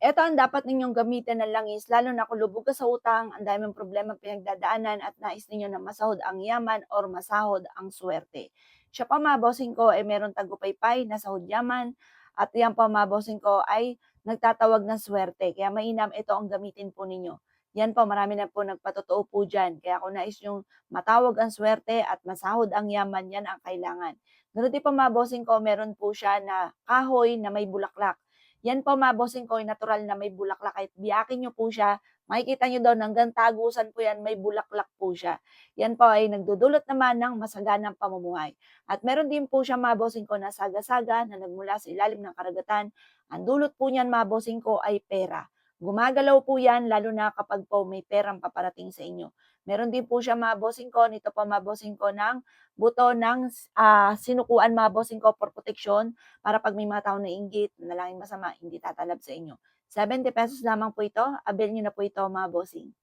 Eto ang dapat ninyong gamitin na langis lalo na kung lubog ka sa utang, ang dami mong problemang pinagdadaanan at nais ninyo na masahod ang yaman or masahod ang swerte. Siya pa mga bossing ko ay meron tagumpaypay na sahod yaman at yan pa mga bossing ko ay nagtatawag ng swerte. Kaya mainam ito ang gamitin po ninyo. Yan po, marami na po nagpatotoo po dyan. Kaya kung nais yung matawag ang swerte at masahod ang yaman, yan ang kailangan. Ganun din po mga bossing ko, meron po siya na kahoy na may bulaklak. Yan po mga bossing ko, natural na may bulaklak. Kahit biyakin nyo po siya, makikita nyo daw hanggang tagusan po yan, may bulaklak po siya. Yan po ay nagdudulot naman ng masaganang pamumuhay. At meron din po siya mga bossing ko na saga-saga na nagmula sa ilalim ng karagatan. Ang dulot po niyan mga bossing ko ay pera. Gumagalaw po yan lalo na kapag po may perang paparating sa inyo. Meron din po siya mga bossing ko, nito po mga bossing ko ng buto ng sinukuan mga bossing ko for protection para 'pag may mga taong naiinggit, nanalangin masama, hindi tatalab sa inyo. ₱70 lamang po ito, avail niyo na po ito mga bossing.